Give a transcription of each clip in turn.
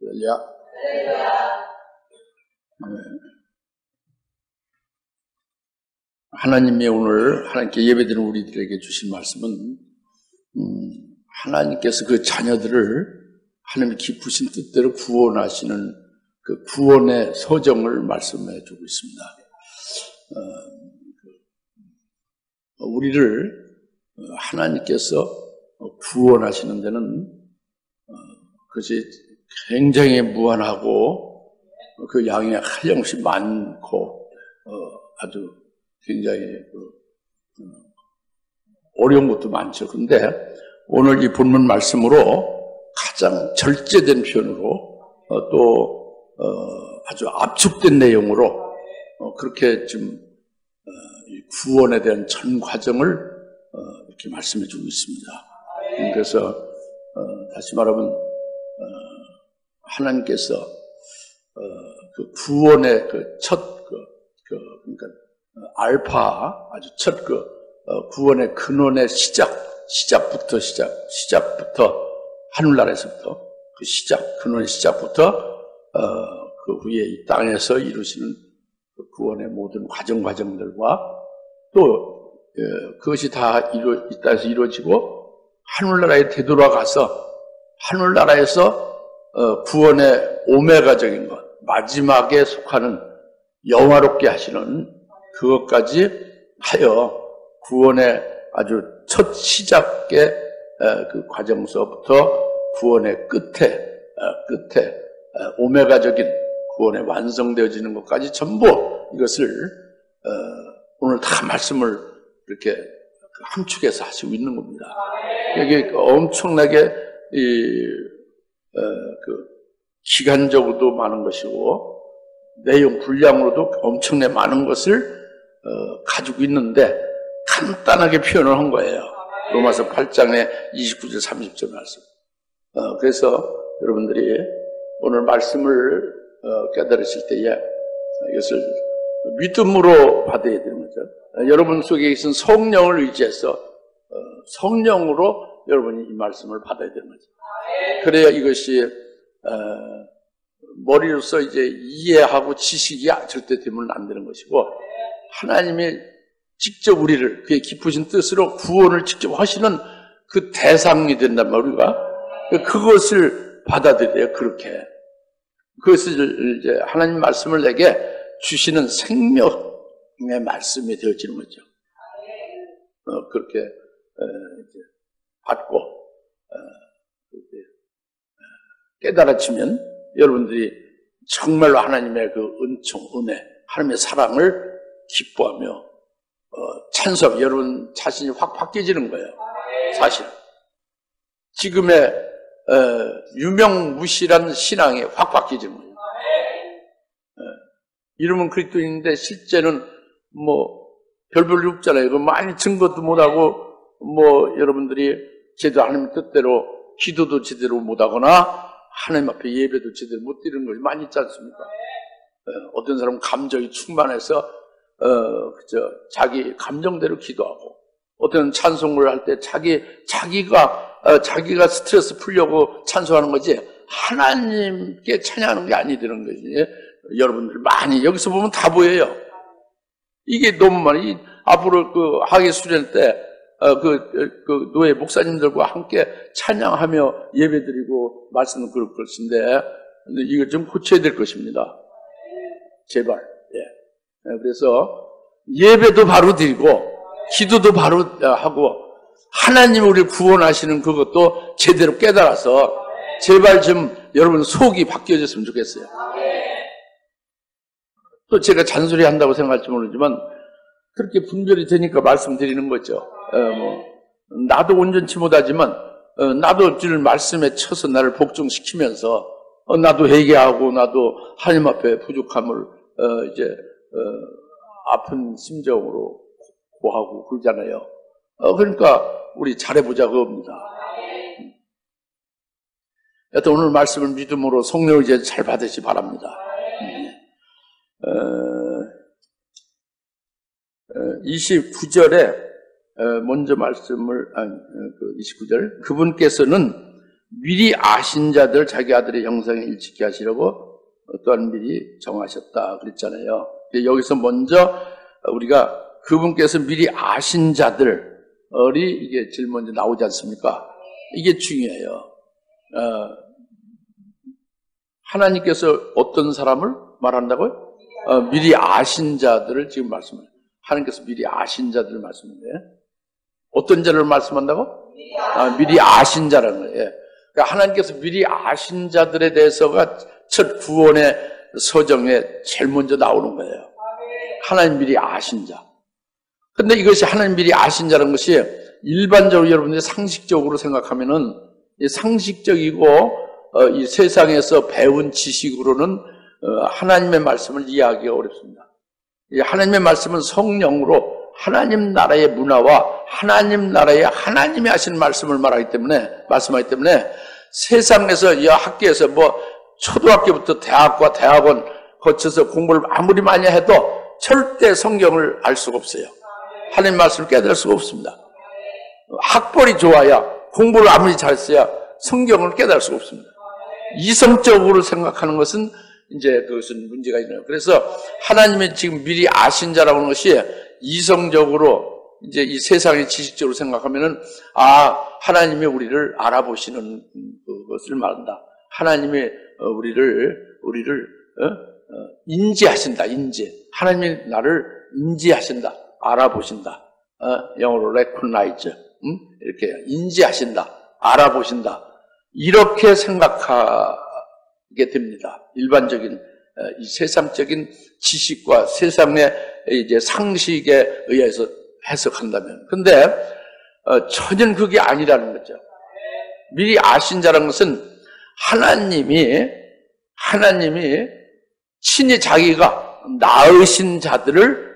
할렐루야. 하나님의 오늘 하나님께 예배드리는 우리들에게 주신 말씀은 하나님께서 그 자녀들을 하나님의 기쁘신 뜻대로 구원하시는 그 구원의 서정을 말씀해 주고 있습니다. 우리를 하나님께서 구원하시는 데는 그것이 굉장히 무한하고 그 양이 한량없이 많고 아주 굉장히 어려운 것도 많죠. 근데 오늘 이 본문 말씀으로 가장 절제된 표현으로 또 아주 압축된 내용으로 그렇게 좀 구원에 대한 전 과정을 이렇게 말씀해 주고 있습니다. 그래서 다시 말하면 하나님께서 그 구원의 그 첫 그러니까 알파 아주 첫 구원의 근원의 시작부터 하늘나라에서부터 그 근원의 시작부터 그 후에 이 땅에서 이루시는 그 구원의 모든 과정들과 또 그것이 다 이 땅에서 이루어지고 하늘나라에 되돌아가서 하늘나라에서 구원의 오메가적인 것, 마지막에 속하는 영화롭게 하시는 그것까지 하여 구원의 아주 첫 시작의 그 과정서부터 구원의 끝에 오메가적인 구원의 완성되어지는 것까지 전부 이것을 오늘 다 말씀을 이렇게 함축해서 하시고 있는 겁니다. 여기 엄청나게 기간적으로도 많은 것이고 내용 분량으로도 엄청나게 많은 것을 가지고 있는데 간단하게 표현을 한 거예요. 로마서 8장의 29절 30절 말씀. 그래서 여러분들이 오늘 말씀을 깨달으실 때에 이것을 믿음으로 받아야 되는 거죠. 여러분 속에 계신 성령을 의지해서 성령으로 여러분이 이 말씀을 받아야 되는 거죠. 그래야 이것이 머리로서 이제 이해하고 지식이 절대 되면 안 되는 것이고 하나님이 직접 우리를 그의 기쁘신 뜻으로 구원을 직접 하시는 그 대상이 된단 말이야. 우리가 그것을 받아들여야 그렇게 그것을 이제 하나님 말씀을 내게 주시는 생명의 말씀이 되어지는 거죠. 그렇게 이제 받고 깨달아지면 여러분들이 정말로 하나님의 그 은총, 은혜, 하나님의 사랑을 기뻐하며 찬송, 여러분 자신이 확 바뀌어지는 거예요. 사실 지금의 유명무실한 신앙이 확 바뀌어지는 거예요. 이름은 그리스도인인데 실제는 뭐 별볼일 없잖아요. 많이 증거도 못하고 여러분들이 제대로 하나님 뜻대로 기도도 제대로 못하거나 하나님 앞에 예배도 제대로 못 드리는 것이 많이 있지 않습니까? 어떤 사람은 감정이 충만해서 자기 감정대로 기도하고 어떤 찬송을 할 때 자기가 스트레스 풀려고 찬송하는 거지 하나님께 찬양하는 게 아니되는 거지. 여러분들 많이 여기서 보면 다 보여요. 이게 너무 많이 앞으로 그 학예 수련 때 그 노예 목사님들과 함께 찬양하며 예배드리고 말씀을 그럴 것인데 이거 좀 고쳐야 될 것입니다. 제발. 그래서 예배도 바로 드리고 기도도 바로 하고 하나님 우리를 구원하시는 그것도 제대로 깨달아서 제발 좀 여러분 속이 바뀌어졌으면 좋겠어요. 또 제가 잔소리 한다고 생각할지 모르지만 그렇게 분별이 되니까 말씀드리는 거죠. 나도 온전치 못하지만 나도 늘 말씀에 쳐서 나를 복종시키면서 나도 회개하고 나도 하나님 앞에 부족함을 이제 아픈 심정으로 고하고 그러잖아요. 그러니까 우리 잘해보자 그겁니다. 여튼 오늘 말씀을 믿음으로 성령을 이제 잘 받으시 바랍니다. 29절에 먼저 말씀을 29절 그분께서는 미리 아신 자들 자기 아들의 형상에 일치케 하시려고 또한 미리 정하셨다 그랬잖아요. 여기서 먼저 우리가 그분께서 미리 아신 자들이 이게 제일 먼저 나오지 않습니까? 이게 중요해요. 하나님께서 어떤 사람을 말한다고요? 미리 아신 자들을 지금 말씀해요. 하나님께서 미리 아신 자들을 말씀해요. 어떤 자를 말씀한다고? 미리 아신 자라는 거예요. 그러니까 하나님께서 미리 아신 자들에 대해서가 첫 구원의 서정에 제일 먼저 나오는 거예요. 하나님 미리 아신 자. 근데 이것이 하나님 미리 아신 자라는 것이 일반적으로 여러분들이 상식적으로 생각하면은 상식적이고 이 세상에서 배운 지식으로는 하나님의 말씀을 이해하기가 어렵습니다. 하나님의 말씀은 성령으로 하나님 나라의 문화와 하나님 나라의 하나님이 하신 말씀을 말하기 때문에 세상에서 이 학교에서 뭐 초등학교부터 대학과 대학원 거쳐서 공부를 아무리 많이 해도 절대 성경을 알 수가 없어요. 하나님 말씀을 깨달을 수가 없습니다. 학벌이 좋아야 공부를 아무리 잘했어야 성경을 깨달을 수가 없습니다. 이성적으로 생각하는 것은 이제 그것은 문제가 있네요. 그래서 하나님이 지금 미리 아신 자라고 하는 것이 이성적으로 이제 이 세상의 지식적으로 생각하면은 하나님이 우리를 알아보시는 것을 말한다. 하나님이 우리를 인지하신다. 하나님이 나를 인지하신다. 알아보신다. 영어로 recognize. 이렇게 인지하신다. 알아보신다. 이렇게 생각하게 됩니다. 일반적인 이 세상적인 지식과 세상의 이제 상식에 의해서 해석한다면. 근데 전혀 그게 아니라는 거죠. 미리 아신 자라는 것은 하나님이 친히 자기가 낳으신 자들을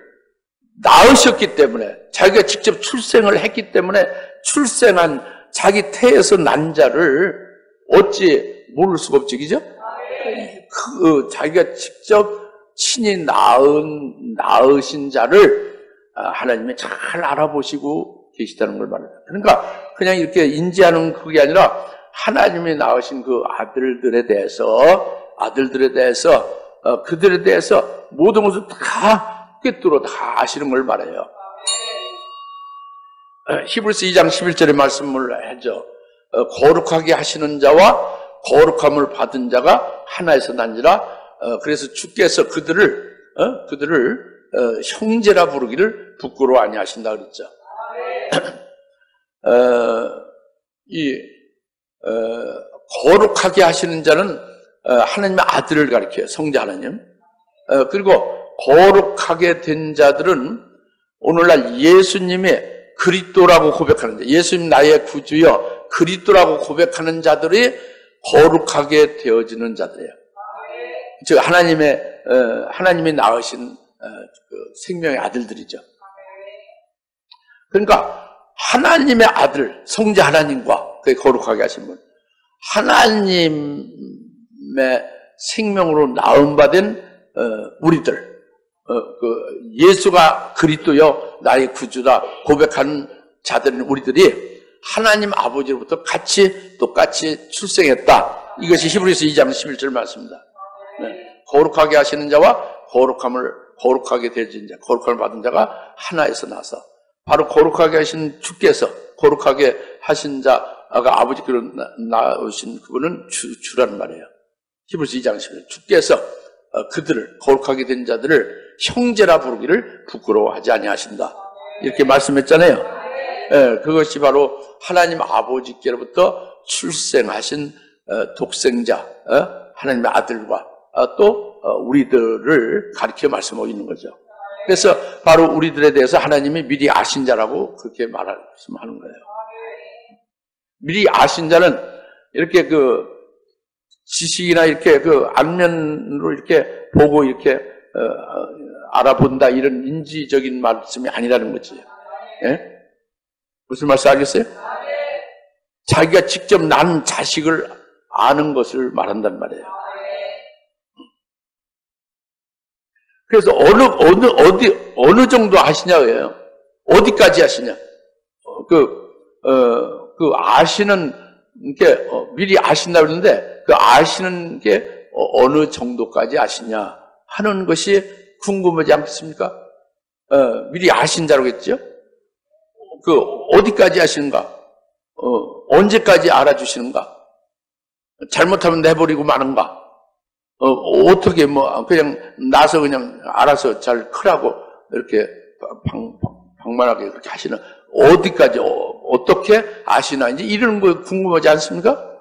낳으셨기 때문에, 자기가 직접 출생을 했기 때문에 출생한 자기 태에서 난 자를 어찌 모를 수가 없지, 그죠? 자기가 직접 친히 낳으신 자를 하나님이 잘 알아보시고 계시다는 걸 말합니다. 그러니까 그냥 이렇게 인지하는 그게 아니라 하나님이 낳으신 그 아들들에 대해서 그들에 대해서 모든 것을 다 꿰뚫어 다 아시는 걸 말해요. 히브리서 2장 11절의 말씀을 하죠. 거룩하게 하시는 자와 거룩함을 받은 자가 하나에서 난지라. 그래서 주께서 그들을 형제라 부르기를 부끄러워 아니하신다 그랬죠. 거룩하게 하시는 자는 하나님의 아들을 가리켜요. 성자 하나님. 그리고 거룩하게 된 자들은 오늘날 예수님이 그리스도라고 고백하는 자, 예수님 나의 구주여 그리스도라고 고백하는 자들이 거룩하게 되어지는 자들이에요. 즉 하나님이 낳으신 그 생명의 아들들이죠. 그러니까 하나님의 아들, 성자 하나님과 그 거룩하게 하신 분, 하나님의 생명으로 낳음받은 우리들, 예수가 그리스도여 나의 구주다 고백하는 자들은 우리들이 하나님 아버지로부터 똑같이 출생했다. 이것이 히브리서 2장 11절 말씀입니다. 거룩하게 하시는 자와 거룩하게 되어진 자, 거룩함을 받은 자가 하나에서 나서 바로 거룩하게 하신 주께서 거룩하게 하신 자가 아버지께로 나오신 그분은 주라는 말이에요. 히브리서 2장 11절 주께서 그들을 거룩하게 된 자들을 형제라 부르기를 부끄러워하지 아니하신다. 이렇게 말씀했잖아요. 그것이 바로 하나님 아버지께로부터 출생하신 독생자, 하나님의 아들과 또 우리들을 가리켜 말씀하고 있는 거죠. 그래서 바로 우리들에 대해서 하나님이 미리 아신 자라고 그렇게 말씀하는 거예요. 미리 아신 자는 이렇게 그 지식이나 이렇게 그 안면으로 이렇게 보고 이렇게 알아본다 이런 인지적인 말씀이 아니라는 거지. 예? 무슨 말씀 알겠어요? 자기가 직접 난 자식을 아는 것을 말한단 말이에요. 그래서 어느 정도 아시냐고요? 어디까지 아시냐? 그 아시는 이렇게 미리 아신다 그러는데 그 아시는 게 어느 정도까지 아시냐 하는 것이 궁금하지 않겠습니까? 미리 아신 자라고 했죠? 그 어디까지 아시는가? 언제까지 알아주시는가? 잘못하면 내버리고 마는가? 어떻게 그냥 나서 그냥 알아서 잘 크라고 이렇게 방만하게 그렇게 하시는 어디까지 어떻게 아시나 이제 이런 거 궁금하지 않습니까?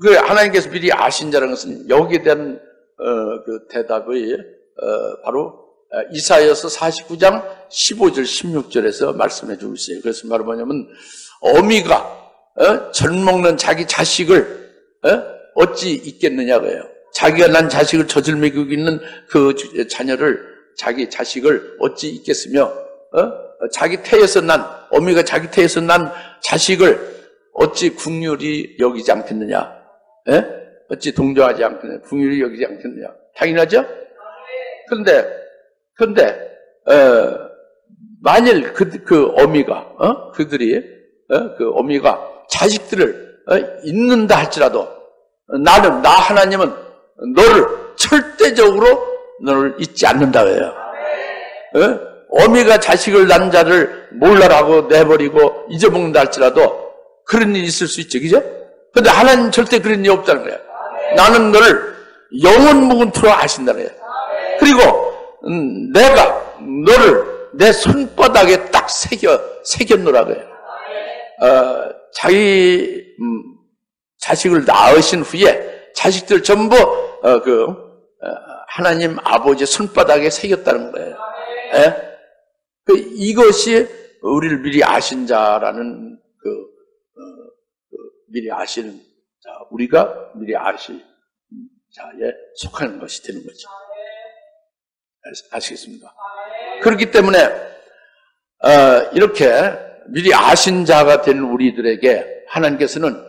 그 하나님께서 미리 아신 자라는 것은 여기에 대한 그 대답이 바로 이사야서 49장 15절 16절에서 말씀해 주고 있어요. 그래서 바로 뭐냐면 어미가 젖 먹는 자기 자식을 어찌 있겠느냐고요. 자기가 난 자식을 젖을 먹이고 있는 그 자녀를 자기 자식을 어찌 있겠으며 자기 태에서 난 어미가 자기 태에서 난 자식을 어찌 긍휼히 여기지 않겠느냐? 어찌 동정하지 않겠느냐? 긍휼히 여기지 않겠느냐? 당연하죠? 그런데 만일 그 어미가 그들이 그 어미가 자식들을 잊는다 할지라도 나 하나님은 너를 절대적으로 너를 잊지 않는다고요. 어미가 자식을 낳은 자를 몰라라고 내버리고 잊어먹는다 할지라도 그런 일이 있을 수 있죠, 그죠? 근데 하나님 절대 그런 일이 없다는 거예요. 나는 너를 영원무궁토록 아신다는 거예요. 그리고 내가 너를 내 손바닥에 딱 새겨놓으라고요. 자기 자식을 낳으신 후에 자식들 전부 하나님 아버지의 손바닥에 새겼다는 거예요. 이것이 우리를 미리 아신 자라는 미리 아시는 자, 우리가 미리 아신 자에 속하는 것이 되는 거죠. 아시겠습니까? 그렇기 때문에 이렇게 미리 아신 자가 된 우리들에게 하나님께서는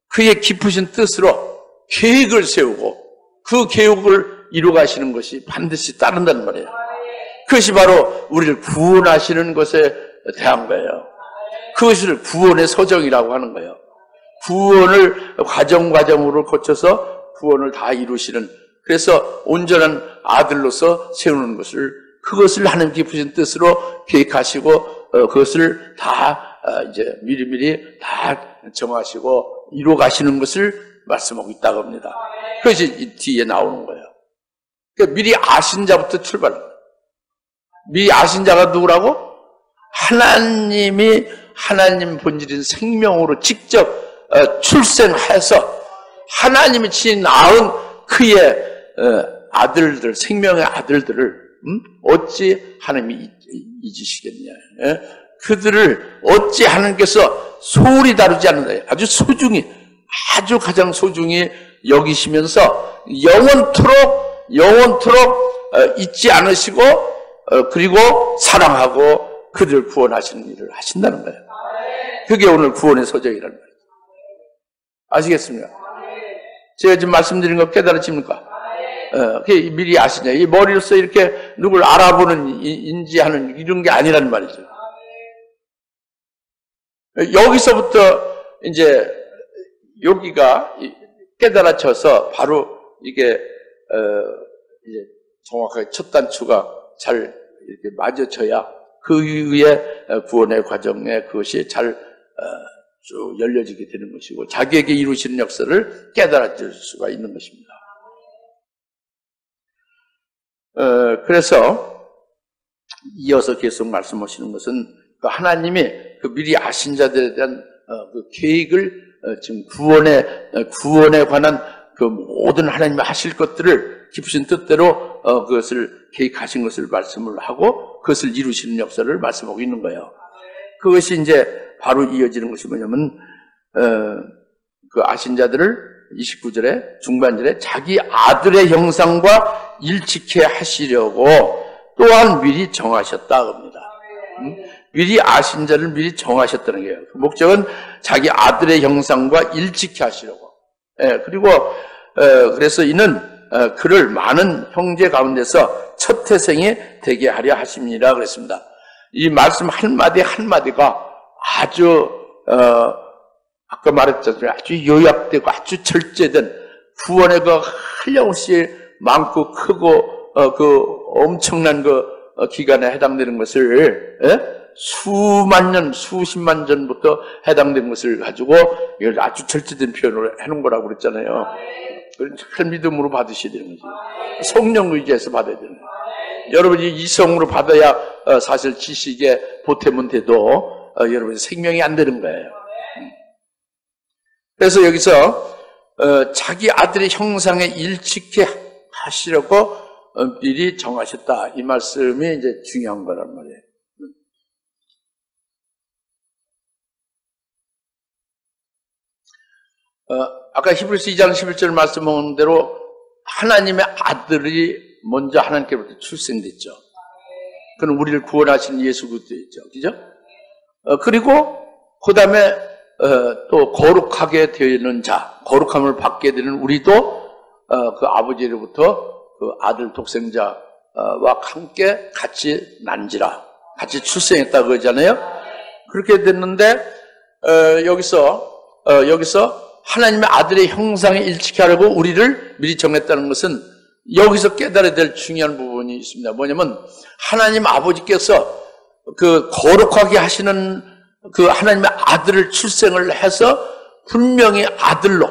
그의 깊으신 뜻으로 계획을 세우고 그 계획을 이루어가시는 것이 반드시 따른다는 말이에요. 그것이 바로 우리를 구원하시는 것에 대한 거예요. 그것을 구원의 서정이라고 하는 거예요. 구원을 과정으로 거쳐서 구원을 다 이루시는, 그래서 온전한 아들로서 세우는 것을, 그것을 하나님 깊으신 뜻으로 계획하시고 그것을 다 이제 미리미리 다 정하시고 이루어가시는 것을 말씀하고 있다고 합니다. 그것이 이 뒤에 나오는 거예요. 그러니까 미리 아신 자부터 출발합니다. 미리 아신 자가 누구라고? 하나님이 하나님 본질인 생명으로 직접 출생해서 하나님이 친히 낳은 그의 아들들, 생명의 아들들을 어찌 하나님이 잊으시겠냐? 그들을 어찌 하나님께서 소홀히 다루지 않는다. 아주 소중히, 아주 가장 소중히 여기시면서 영원토록 잊지 않으시고 그리고 사랑하고 그들을 구원하시는 일을 하신다는 거예요. 그게 오늘 구원의 서정이라는 거예요. 아시겠습니까? 제가 지금 말씀드린 거 깨달아집니까? 그게 미리 아시냐? 이 머리로서 이렇게 누굴 알아보는, 인지하는 이런 게 아니란 말이죠. 여기서부터 이제 여기가 깨달아져서 바로 이게 이제 정확하게 첫 단추가 잘 이렇게 맞아져야 그 이후에 구원의 과정에 그것이 잘 쭉 열려지게 되는 것이고 자기에게 이루시는 역사를 깨달아질 수가 있는 것입니다. 그래서 이어서 계속 말씀하시는 것은 그 하나님이 그 미리 아신 자들에 대한 그 계획을 지금 구원에 관한 그 모든 하나님이 하실 것들을 깊으신 뜻대로 그것을 계획하신 것을 말씀을 하고 그것을 이루시는 역사를 말씀하고 있는 거예요. 그것이 이제 바로 이어지는 것이 뭐냐면 그 아신 자들을 29절에 중반절에 자기 아들의 형상과 일치케 하시려고 또한 미리 정하셨다 합니다. 미리 아신 자를 미리 정하셨다는 거예요. 그 목적은 자기 아들의 형상과 일치케 하시려고. 그리고 그래서 이는 그를 많은 형제 가운데서 첫 태생이 되게 하려 하심이라 그랬습니다. 이 말씀 한마디 한마디가 아주 아까 말했잖아요. 아주 요약되고 아주 절제된 구원의 그 한량없이 많고 크고 그 엄청난 그 기간에 해당되는 것을 수만 년, 수십만 전부터 해당된 것을 가지고 이걸 아주 절제된 표현을 해놓은 거라고 그랬잖아요. 큰 믿음으로 받으셔야 되는 거지. 성령 의지해서 받아야 되는 거예요. 여러분이 이성으로 받아야 사실 지식에 보태면 돼도 여러분이 생명이 안 되는 거예요. 그래서 여기서 자기 아들의 형상에 일치케 하시려고 미리 정하셨다. 이 말씀이 이제 중요한 거란 말이에요. 아까 히브리서 2장 11절 말씀한 대로 하나님의 아들이 먼저 하나님께로부터 출생됐죠. 그는 우리를 구원하신 예수 그리스도였죠. 그죠? 그리고 그 다음에 또 거룩하게 되는 자, 거룩함을 받게 되는 우리도 그 아버지로부터 그 아들 독생자와 함께 같이 난지라, 같이 출생했다고 그러잖아요. 그렇게 됐는데 여기서 하나님의 아들의 형상에 일치케 하려고 우리를 미리 정했다는 것은 여기서 깨달아야 될 중요한 부분이 있습니다. 뭐냐면 하나님 아버지께서 그 거룩하게 하시는 그 하나님의 아들을 출생을 해서 분명히 아들로,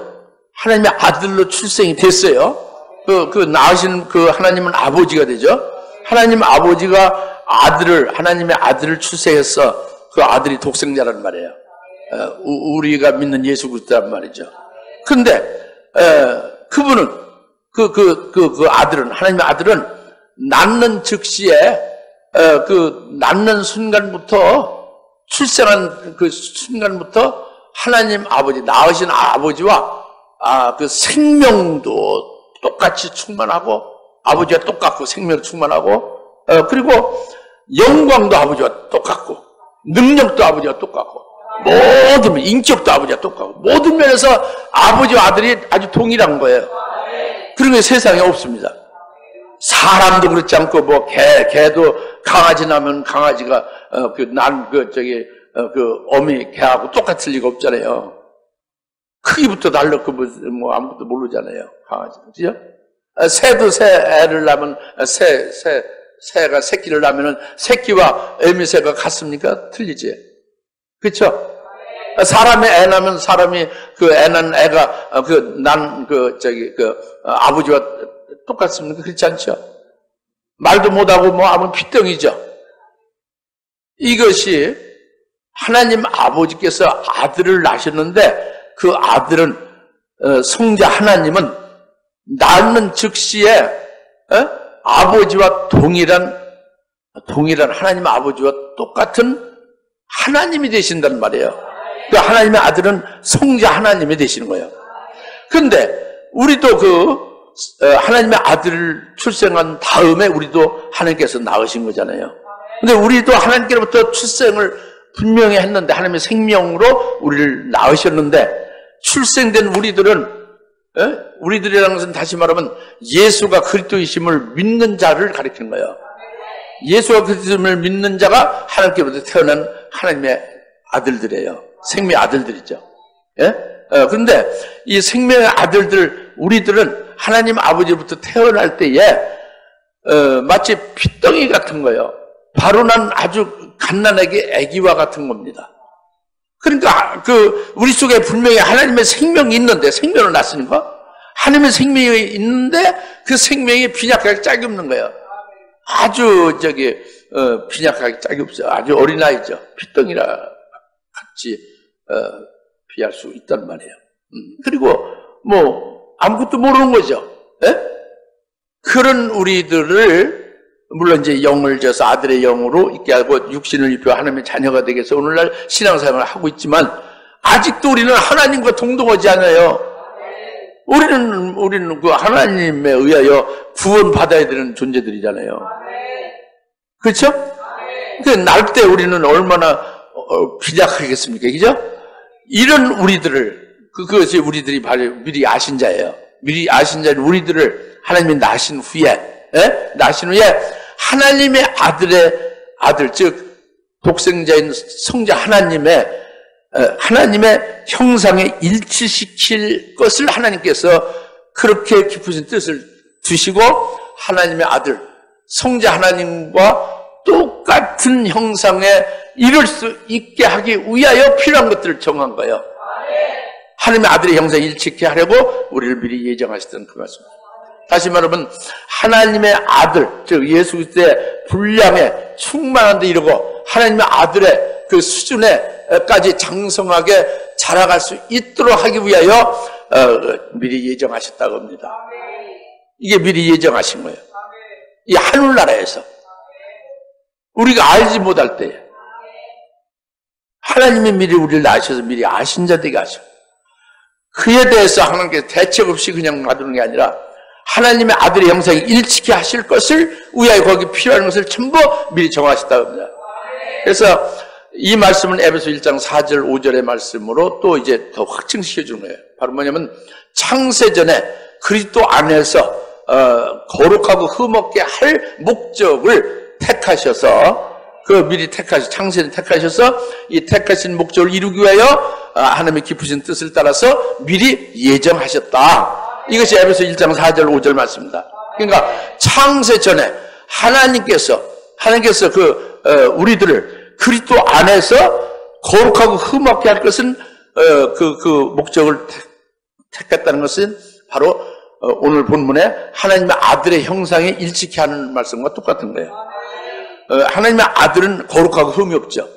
하나님의 아들로 출생이 됐어요. 그 낳으신 그 하나님은 아버지가 되죠. 하나님 아버지가 하나님의 아들을 출생해서 그 아들이 독생자란 말이에요. 우리가 믿는 예수 그리스도란 말이죠. 근데 그분은 그 아들은, 하나님의 아들은 낳는 즉시에 낳는 순간부터, 출생한 그 순간부터 하나님 아버지, 낳으신 아버지와 그 생명도 똑같이 충만하고, 아버지와 똑같고 생명도 충만하고, 그리고 영광도 아버지와 똑같고, 능력도 아버지와 똑같고, 모든 인격도 아버지와 똑같고, 모든 면에서 아버지와 아들이 아주 동일한 거예요. 그런 게 세상에 없습니다. 사람도 그렇지 않고, 개도 강아지 나면 강아지가, 어미 개하고 똑같을 리가 없잖아요. 크기부터 달랐고, 아무것도 모르잖아요. 강아지는. 그죠? 새도 애를 낳으면, 새가 새끼를 낳으면 새끼와 어미새가 같습니까? 틀리지. 그쵸? 사람의 애 낳으면 사람이 애 낳은 애가 아버지와 똑같습니까? 그렇지 않죠? 말도 못하고 아무 피덩이죠. 이것이 하나님 아버지께서 아들을 낳으셨는데 그 아들은 성자 하나님은 낳는 즉시에 아버지와 동일한 하나님 아버지와 똑같은 하나님이 되신다는 말이에요. 그 하나님의 아들은 성자 하나님이 되시는 거예요. 그런데 우리도 하나님의 아들을 출생한 다음에 우리도 하나님께서 낳으신 거잖아요. 근데 우리도 하나님께로부터 출생을 분명히 했는데, 하나님의 생명으로 우리를 낳으셨는데, 출생된 우리들이라는 것은 다시 말하면 예수가 그리스도이심을 믿는 자를 가리키는 거예요. 예수가 그리스도를 믿는 자가 하나님께로부터 태어난 하나님의 아들들이에요. 생명의 아들들이죠. 예? 그런데 이 생명의 아들들, 우리들은 하나님 아버지로부터 태어날 때에 마치 핏덩이 같은 거예요. 바로 난 아주 갓난아기 아기와 같은 겁니다. 그러니까 우리 속에 분명히 하나님의 생명이 있는데, 생명을 낳았으니까 하나님의 생명이 있는데 그 생명이 빈약하게 짝이 없는 거예요. 아주 빈약하게 짝이 없어요. 아주 어린아이죠. 핏덩이라 같이 비할 수 있단 말이에요. 그리고 아무것도 모르는 거죠. 에? 그런 우리들을 물론 이제 영을 져서 아들의 영으로 있게 하고 육신을 입혀 하나님의 자녀가 되게 해서 오늘날 신앙생활을 하고 있지만 아직도 우리는 하나님과 동등하지 않아요. 우리는 그 하나님에 의하여 구원받아야 되는 존재들이잖아요. 그렇죠? 날 때 우리는 얼마나 빈약하겠습니까? 그죠? 이런 우리들을, 그것이 우리들이 바로 미리 아신 자예요. 미리 아신 자는 우리들을 하나님이 낳으신 후에, 하나님의 아들, 즉 독생자인 성자 하나님의 하나님의 형상에 일치시킬 것을 하나님께서 그렇게 깊으신 뜻을 두시고 하나님의 아들 성자 하나님과 똑같은 형상에 이룰 수 있게 하기 위하여 필요한 것들을 정한 거예요. 하나님의 아들의 형상에 일치케 하려고 우리를 미리 예정하시던 그 말씀. 다시 말하면 하나님의 아들, 즉 예수 그리스도의 분량에 충만한 데 이르고 하나님의 아들의 그 수준에까지 장성하게 자라갈 수 있도록 하기 위하여 미리 예정하셨다고 합니다. 이게 미리 예정하신 거예요. 이 하늘나라에서 우리가 알지 못할 때에 하나님이 미리 우리를 낳으셔서 미리 아신 자 되게 하시고 그에 대해서 하나님께서 대책 없이 그냥 놔두는 게 아니라 하나님의 아들의 형상이 일치케 하실 것을 위하여 거기 필요한 것을 전부 미리 정하셨다고 합니다. 그래서 이 말씀은 에베소 1장 4절 5절의 말씀으로 또 이제 더 확증시켜 주는 거예요. 바로 뭐냐면 창세전에 그리스도 안에서 거룩하고 흠없게 할 목적을 택하셔서 그 미리 창세전 택하셔서 이 택하신 목적을 이루기 위하여 하나님의 깊으신 뜻을 따라서 미리 예정하셨다. 이것이 에베소 1장 4절 5절 말씀입니다. 그러니까 창세전에 하나님께서 우리들을 그리스도 안에서 거룩하고 흠없게 할 것은 그 목적을 택했다는 것은 바로 오늘 본문에 하나님의 아들의 형상에 일치케 하는 말씀과 똑같은 거예요. 하나님의 아들은 거룩하고 흠이 없죠.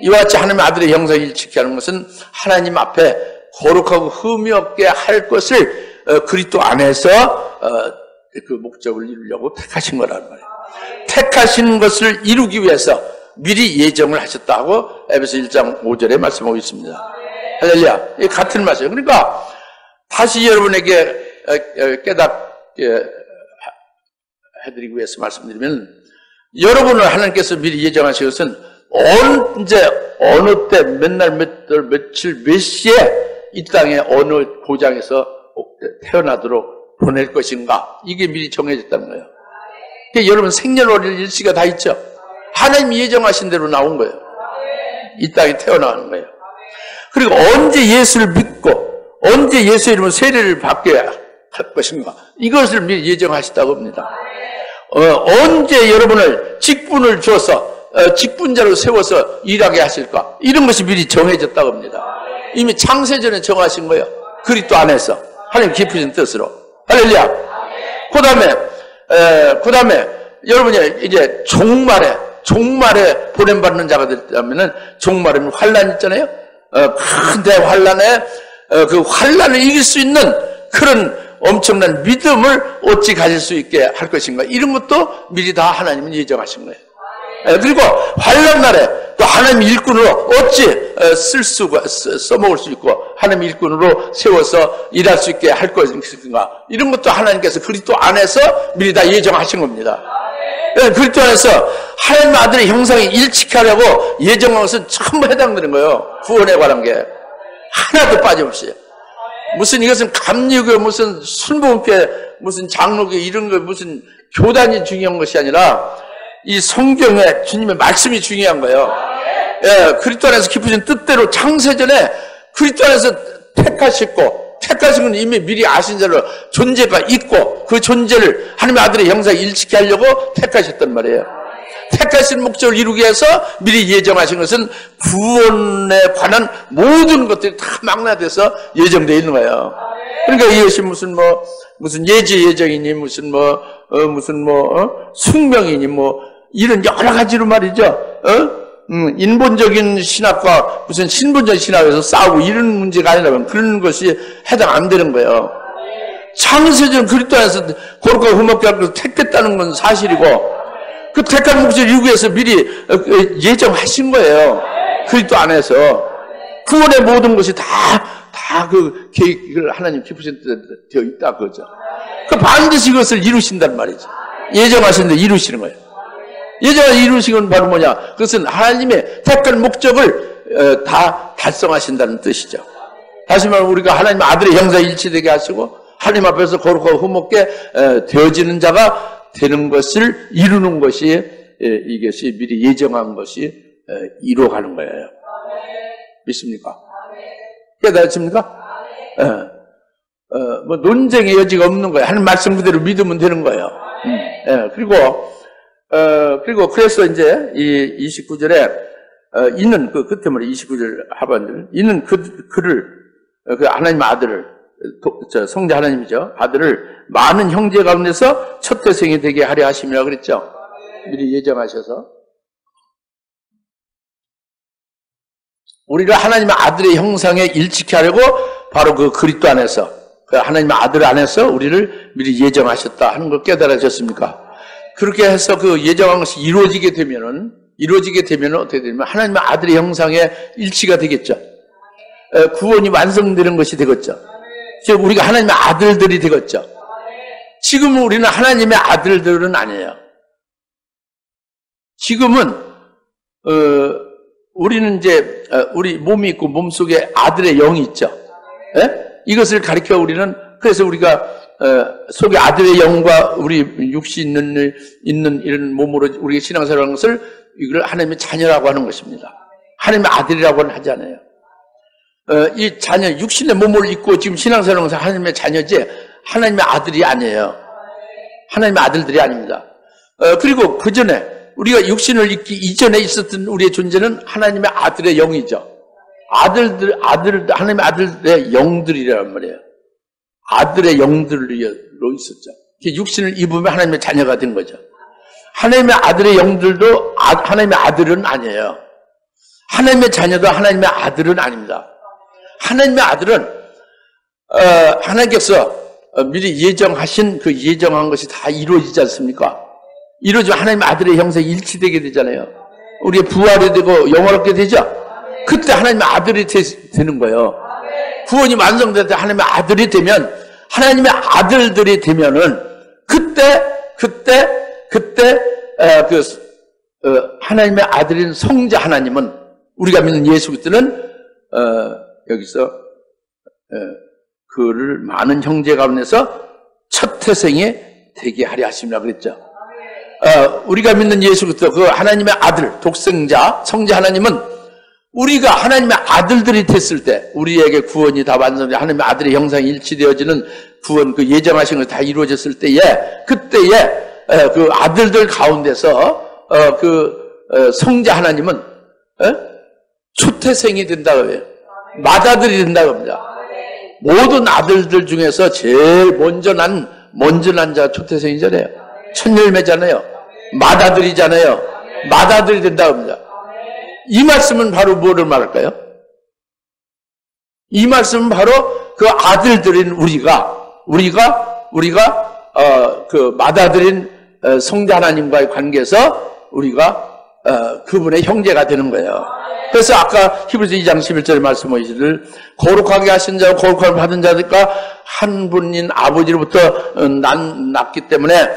이와 같이 하나님의 아들의 형상에 일치케 하는 것은 하나님 앞에 거룩하고 흠이 없게 할 것을 그리스도 안에서 그 목적을 이루려고 택하신 거라는 말이에요. 택하신 것을 이루기 위해서 미리 예정을 하셨다고 에베소 1장 5절에 말씀하고 있습니다. 할렐루야. 이 같은 말이에요. 그러니까 다시 여러분에게 깨닫게 해드리기 위해서 말씀드리면 여러분을 하나님께서 미리 예정하신 것은 언제 어느 때 맨날 몇 달 며칠 몇 시에 이 땅에 어느 고장에서 태어나도록 보낼 것인가 이게 미리 정해졌다는 거예요. 그러니까 여러분 생년월일 일시가 다 있죠. 하나님이 예정하신 대로 나온 거예요. 이 땅에 태어나는 거예요. 그리고 언제 예수를 믿고 언제 예수의 이름으로 세례를 받게 할 것인가 이것을 미리 예정하셨다고 합니다. 언제 여러분을 직분을 줘서 직분자로 세워서 일하게 하실까 이런 것이 미리 정해졌다고 합니다. 이미 창세전에 정하신 거예요. 그리스도 안에서 하나님 깊으신 뜻으로. 할렐루야. 그 다음에 여러분이 이제 종말에 보냄받는 자가 되려면은 종말에는 환란 있잖아요. 큰 대환란에 그 환란을 이길 수 있는 그런 엄청난 믿음을 어찌 가질 수 있게 할 것인가 이런 것도 미리 다 하나님은 예정하신 거예요. 그리고 환란 날에 또 하나님 일꾼으로 어찌 써먹을 수 있고 하나님 일꾼으로 세워서 일할 수 있게 할 것인가 이런 것도 하나님께서 그리스도 안에서 미리 다 예정하신 겁니다. 그리스도 안에서 하나님 아들의 형상이 일치하려고 예정한 것은 전부 해당되는 거예요. 구원에 관한 게 하나도 빠짐없이. 무슨 이것은 감리교 무슨 순복음교회 무슨 장로교 이런 거 무슨 교단이 중요한 것이 아니라 이 성경에 주님의 말씀이 중요한 거예요. 그리스도 안에서 깊으신 뜻대로 창세전에 그리스도 안에서 택하신 건 이미 미리 아신 자로 존재가 있고 그 존재를 하나님의 아들의 형상에 일치케 하려고 택하셨단 말이에요. 택하신 목적을 이루기 위해서 미리 예정하신 것은 구원에 관한 모든 것들이 다 망라돼서 예정되어 있는 거예요. 그러니까 이것이 무슨 예정이니 숙명이니 이런 여러 가지로 말이죠. 인본적인 신학과 무슨 신분적 신학에서 싸우고 이런 문제가 아니라면 그런 것이 해당 안 되는 거예요. 창세전 그리스도 안에서 거룩하고 흠없게 할 것을 택했다는 건 사실이고 그 택한 목적을 이루기 위해서 미리 예정하신 거예요. 그리스도 안에서 구원의 모든 것이 다 그 계획을 하나님 깊으신 뜻에 되어 있다 그거죠. 그 반드시 그것을 이루신단 말이죠. 예정하신 데 이루시는 거예요. 예정을 이루신 건 바로 뭐냐? 그것은 하나님의 택한 목적을 다 달성하신다는 뜻이죠. 다시 말하면 우리가 하나님 아들의 형상에 일치되게 하시고 하나님 앞에서 거룩하고 흠없게 되어지는 자가 되는 것을 이루는 것이 이것이 미리 예정한 것이 이루어가는 거예요. 믿습니까? 깨달으십니까? 뭐 논쟁의 여지가 없는 거예요. 하는 말씀 그대로 믿으면 되는 거예요. 그리고 그래서 이제 이 29절에 이는 그 끝에 말이 29절 하반절 이는 그를 그 하나님 아들을 성자 하나님이죠. 아들을 많은 형제 가운데서 첫 태생이 되게 하려 하심이라 그랬죠. 미리 예정하셔서 우리를 하나님의 아들의 형상에 일치케 하려고 바로 그 그리스도 안에서 그 하나님의 아들 안에서 우리를 미리 예정하셨다 하는 걸 깨달으셨습니까? 그렇게 해서 그 예정한 것이 이루어지게 되면은 어떻게 되냐면 하나님의 아들의 형상에 일치가 되겠죠. 구원이 완성되는 것이 되겠죠. 즉 우리가 하나님의 아들들이 되겠죠. 지금은 우리는 하나님의 아들들은 아니에요. 지금은 우리는 이제 우리 몸이 있고 몸 속에 아들의 영이 있죠. 이것을 가리켜 우리는 그래서 우리가 속에 아들의 영과 우리 육신 있는 이런 몸으로 우리가 신앙생활하는 것을 이걸 하나님의 자녀라고 하는 것입니다. 하나님의 아들이라고는 하지 않아요. 이 자녀 육신의 몸을 입고 지금 신앙생활하는 것은 하나님의 자녀지 하나님의 아들이 아니에요. 하나님의 아들들이 아닙니다. 그리고 그 전에 우리가 육신을 입기 이전에 있었던 우리의 존재는 하나님의 아들의 영이죠. 하나님의 아들의 영들이란 말이에요. 아들의 영들로 있었죠. 육신을 입으면 하나님의 자녀가 된 거죠. 하나님의 아들의 영들도 하나님의 아들은 아니에요. 하나님의 자녀도 하나님의 아들은 아닙니다. 하나님의 아들은 하나님께서 미리 예정하신 그 예정한 것이 다 이루어지지 않습니까? 이루어지면 하나님의 아들의 형상이 일치되게 되잖아요. 우리의 부활이 되고 영원하게 되죠. 그때 하나님의 아들이 되는 거예요. 구원이 완성될 때 하나님의 아들이 되면 하나님의 아들들이 되면은 그때 하나님의 아들인 성자 하나님은 우리가 믿는 예수 그리스도는 여기서 그를 많은 형제 가운데서 첫 태생이 되게 하려 하심이라 그랬죠. 우리가 믿는 예수 그리스도 그 하나님의 아들 독생자 성자 하나님은 우리가 하나님의 아들들이 됐을 때 우리에게 구원이 다 완성돼 하나님의 아들의 형상이 일치되어지는 구원 그 예정하신 것이 다 이루어졌을 때에 그때에 그 아들들 가운데서 성자 하나님은 초태생이 된다고 해요. 맏아들이 된다고 합니다. 모든 아들들 중에서 제일 먼저 난 자 초태생이잖아요. 첫열매잖아요. 맏아들이잖아요. 맏아들이 된다고 합니다. 이 말씀은 바로 뭐를 말할까요? 이 말씀은 바로 그 아들들인 우리가 그 맏아들인 성자 하나님과의 관계에서 우리가 그분의 형제가 되는 거예요. 그래서 아까 히브리서 2장 11절의 말씀 이시를 거룩하게 하신 자와 거룩함을 받은 자들과 한 분인 아버지로부터 낳기 때문에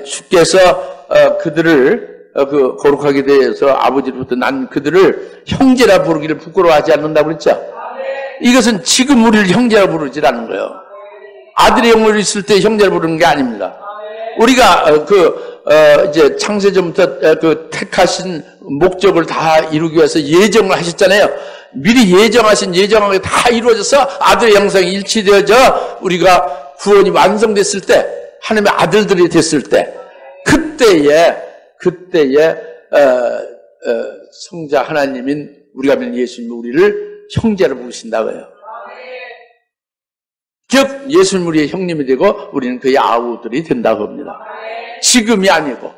주께서 그들을 그 거룩하게 대해서 아버지로부터 난 그들을 형제라 부르기를 부끄러워하지 않는다고 그랬죠. 이것은 지금 우리를 형제라 부르지 않는 거예요. 아들의 영을 있을 때 형제라 부르는 게 아닙니다. 우리가 이제 창세전부터 그 택하신 목적을 다 이루기 위해서 예정을 하셨잖아요. 미리 예정한 게 다 이루어져서 아들의 형상이 일치되어져 우리가 구원이 완성됐을 때 하나님의 아들들이 됐을 때 그때에 성자 하나님인 우리가 믿는 예수님이 우리를 형제로 부르신다고 해요. 즉 예수님 우리의 형님이 되고 우리는 그의 아우들이 된다고 합니다. 지금이 아니고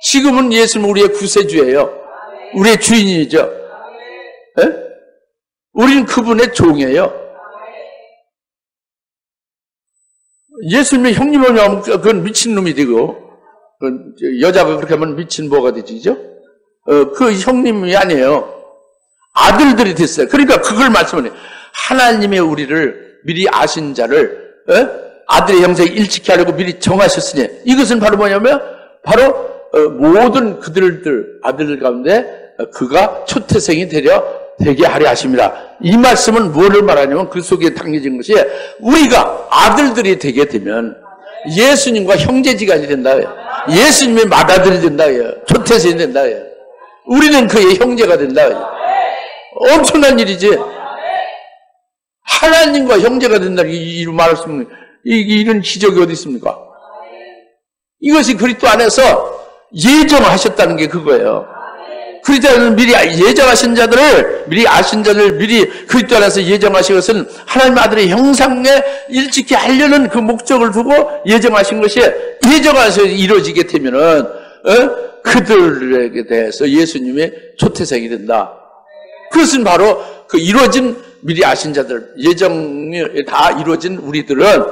지금은 예수님 우리의 구세주예요. 우리의 주인이죠. 우리는 그분의 종이에요. 예수님의 형님을 하면 그건 미친놈이 되고 여자가 그렇게 하면 미친 뭐가 되지죠? 그 형님이 아니에요. 아들들이 됐어요. 그러니까 그걸 말씀을 해요. 하나님의 우리를 미리 아신 자를 아들의 형상에 일치케 하려고 미리 정하셨으니 이것은 바로 뭐냐면 바로 모든 아들들 가운데 그가 초태생이 되게 하려 하십니다. 이 말씀은 무엇을 말하냐면 그 속에 담겨진 것이 우리가 아들들이 되게 되면 예수님과 형제지간이 된다고요. 예수님의 맏아들이 된다고요. 초태생이 된다고요. 우리는 그의 형제가 된다고요. 엄청난 일이지. 하나님과 형제가 된다는 이 말할 수 있는 이런 기적이 어디 있습니까? 이것이 그리스도 안에서 예정하셨다는 게 그거예요. 그리스도 안에서 미리 예정하신 자들을, 미리 아신 자들을 미리 그리스도 안에서 예정하신 것은 하나님 아들의 형상에 일찍이 하려는 그 목적을 두고 예정하신 것이 예정하셔서 이루어지게 되면은 그들에게 대해서 예수님의 초태생이 된다. 그것은 바로 그 이루어진 미리 아신 자들, 예정이 다 이루어진 우리들은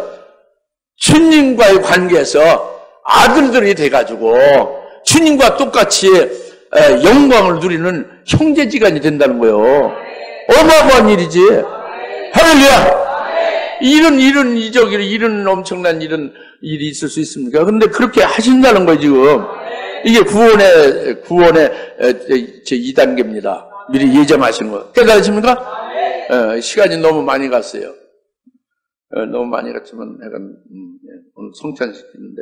주님과의 관계에서 아들들이 돼가지고 주님과 똑같이 영광을 누리는 형제지간이 된다는 거예요. 어마어마한 일이지. 할렐루야. 이런 이적이, 이런 엄청난 이런 일이 있을 수 있습니까? 근데 그렇게 하신다는 거예요, 지금. 이게 구원의 제 2단계입니다. 미리 예정하신 거. 깨달으십니까? 시간이 너무 많이 갔어요. 너무 많이 갔지만 약간 오늘 성찬시키는데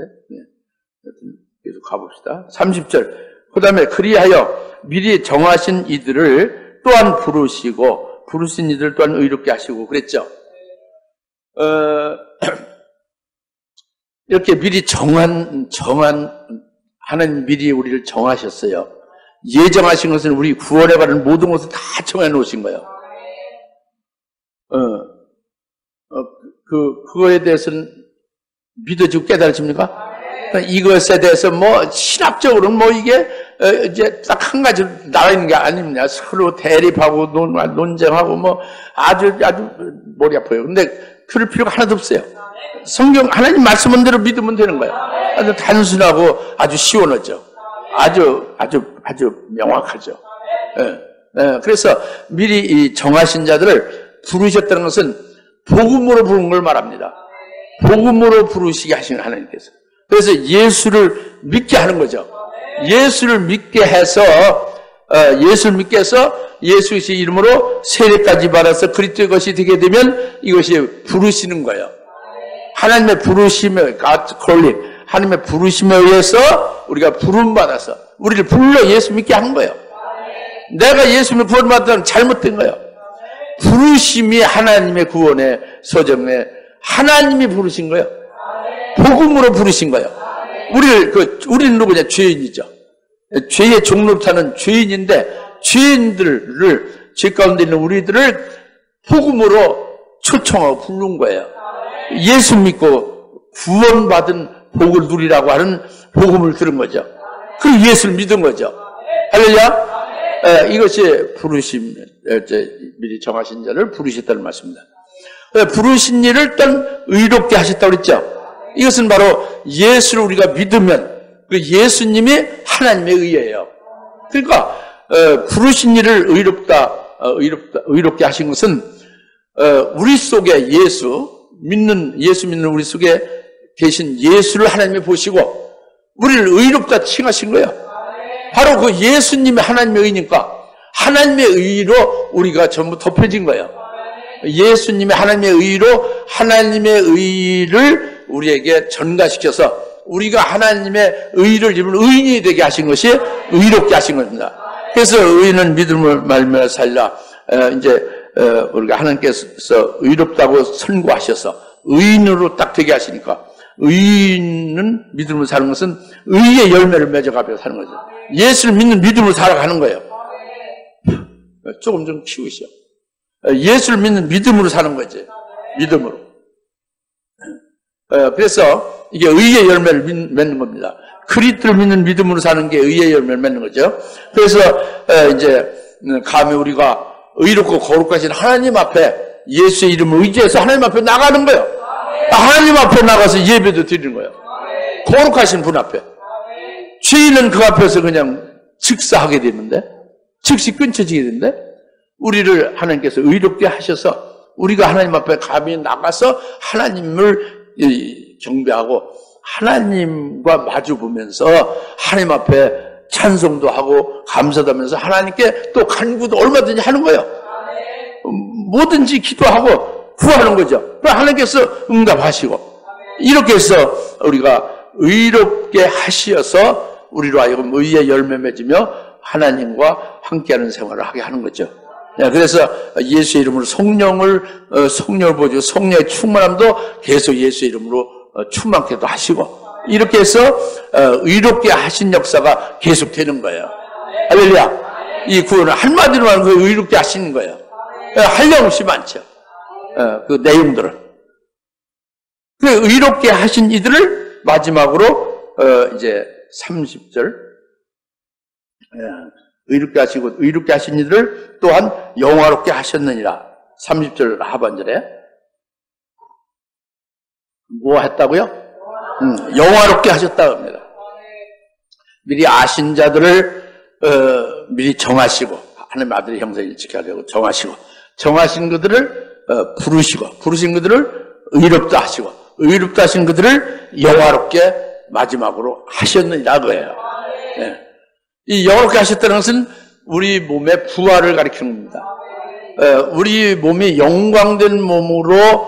계속 가봅시다. 30절. 그 다음에 그리하여 미리 정하신 이들을 또한 부르시고 부르신 이들 또한 의롭게 하시고 그랬죠. 이렇게 미리 정한 하나님 미리 우리를 정하셨어요. 예정하신 것은 우리 구원에 관한 모든 것을 다 정해 놓으신 거예요. 그거에 대해서는 믿어지고 깨달으십니까? 이것에 대해서 신학적으로는 이게 이제 딱 한 가지로 나와 있는 게 아닙니다. 서로 대립하고 논쟁하고 아주 머리 아파요. 근데 그럴 필요가 하나도 없어요. 성경 하나님 말씀한 대로 믿으면 되는 거예요. 아주 단순하고 아주 시원하죠. 아주 명확하죠. 그래서 미리 정하신 자들을 부르셨다는 것은 복음으로 부른 걸 말합니다. 복음으로 부르시게 하신 하나님께서. 그래서 예수를 믿게 하는 거죠. 예수를 믿게 해서 예수의 이름으로 세례까지 받아서 그리스도의 것이 되게 되면 이것이 부르시는 거예요. 하나님의 부르심에, God's calling, 하나님의 부르심에 의해서 우리가 부름받아서 우리를 불러 예수 믿게 하는 거예요. 내가 예수님을 구원받았다는 잘못된 거예요. 부르심이 하나님의 구원의 소정에 하나님이 부르신 거예요. 복음으로 부르신 거예요. 우리는 누구냐? 죄인이죠. 죄의 종로를 타는 죄인인데 죄 가운데 있는 우리들을 복음으로 초청하고 부른 거예요. 예수 믿고 구원받은 복을 누리라고 하는 복음을 들은 거죠. 그리고 예수를 믿은 거죠. 할렐루야. 이것이 부르심, 미리 정하신 자를 부르셨다는 말씀입니다. 부르신 일을 일단 의롭게 하셨다고 그랬죠. 이것은 바로 예수를 우리가 믿으면 그 예수님이 하나님의 의예요. 그러니까 부르신 일을 의롭게 하신 것은 우리 속에 예수 믿는 우리 속에 계신 예수를 하나님이 보시고 우리를 의롭다 칭하신 거예요. 바로 그 예수님이 하나님의 의니까 하나님의 의로 우리가 전부 덮여진 거예요. 예수님의 하나님의 의로 하나님의 의를 우리에게 전가시켜서 우리가 하나님의 의를 입은 의인이 되게 하신 것이 의롭게 하신 겁니다. 그래서 의인은 믿음을 말미암아 살라. 이제 우리가 하나님께서 의롭다고 선고하셔서 의인으로 딱 되게 하시니까 의인은 믿음으로 사는 것은 의의 열매를 맺어가며 사는 거죠. 예수를 믿는 믿음으로 살아가는 거예요. 조금 좀 키우시오. 예수를 믿는 믿음으로 사는 거지. 믿음으로. 그래서 이게 의의 열매를 맺는 겁니다. 그리스도를 믿는 믿음으로 사는 게 의의 열매를 맺는 거죠. 그래서 이제 감히 우리가 의롭고 거룩하신 하나님 앞에 예수의 이름을 의지해서 하나님 앞에 나가는 거예요. 하나님 앞에 나가서 예배도 드리는 거예요. 거룩하신 분 앞에. 죄인은 그 앞에서 그냥 즉사하게 되는데, 즉시 끊쳐지게 되는데, 우리를 하나님께서 의롭게 하셔서 우리가 하나님 앞에 감히 나가서 하나님을 경배하고 하나님과 마주 보면서 하나님 앞에 찬송도 하고 감사도 하면서 하나님께 또 간구도 얼마든지 하는 거예요. 뭐든지 기도하고 구하는 거죠. 하나님께서 응답하시고 이렇게 해서 우리가 의롭게 하시어서 우리로 하여금 의의 열매 맺으며 하나님과 함께하는 생활을 하게 하는 거죠. 그래서 예수의 이름으로 성령을 보여주고 성령의 충만함도 계속 예수의 이름으로 충만케도 하시고 이렇게 해서 의롭게 하신 역사가 계속 되는 거예요. 할렐루야. 이 구원을 한마디로 말하면 그 의롭게 하시는 거예요. 한량없이 많죠. 그 내용들을. 그 의롭게 하신 이들을 마지막으로 이제 30절 의롭게 하신 이들을 또한 영화롭게 하셨느니라. 30절 하반절에 뭐 했다고요? 영화롭게 하셨다 합니다. 미리 아신 자들을 미리 정하시고 하나님 아들의 형상을 일치게 하려고 정하신 그들을 부르신 그들을 의롭다 하시고 의롭다 하신 그들을 영화롭게 마지막으로 하셨느니라 그거예요. 네. 이 영화롭게 하셨다는 것은 우리 몸의 부활을 가리키는 겁니다. 우리 몸이 영광된 몸으로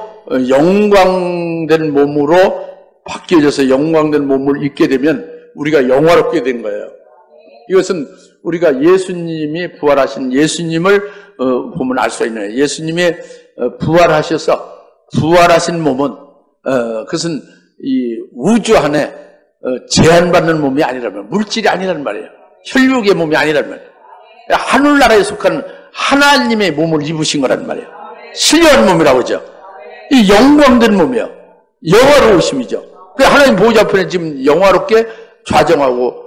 바뀌어져서 영광된 몸을 입게 되면 우리가 영화롭게 된 거예요. 이것은 우리가 예수님이 부활하신 예수님을 보면 알 수가 있는 거예요. 예수님이 부활하셔서 부활하신 몸은 그것은 이 우주 안에 제한받는 몸이 아니라면 물질이 아니라는 말이에요. 혈육의 몸이 아니라는 말이에요. 하늘나라에 속한 하나님의 몸을 입으신 거란 말이에요. 신령한 몸이라고 하죠. 이 영광된 몸이에요. 영화로우심이죠. 하나님 보호자 앞에 지금 영화롭게 좌정하고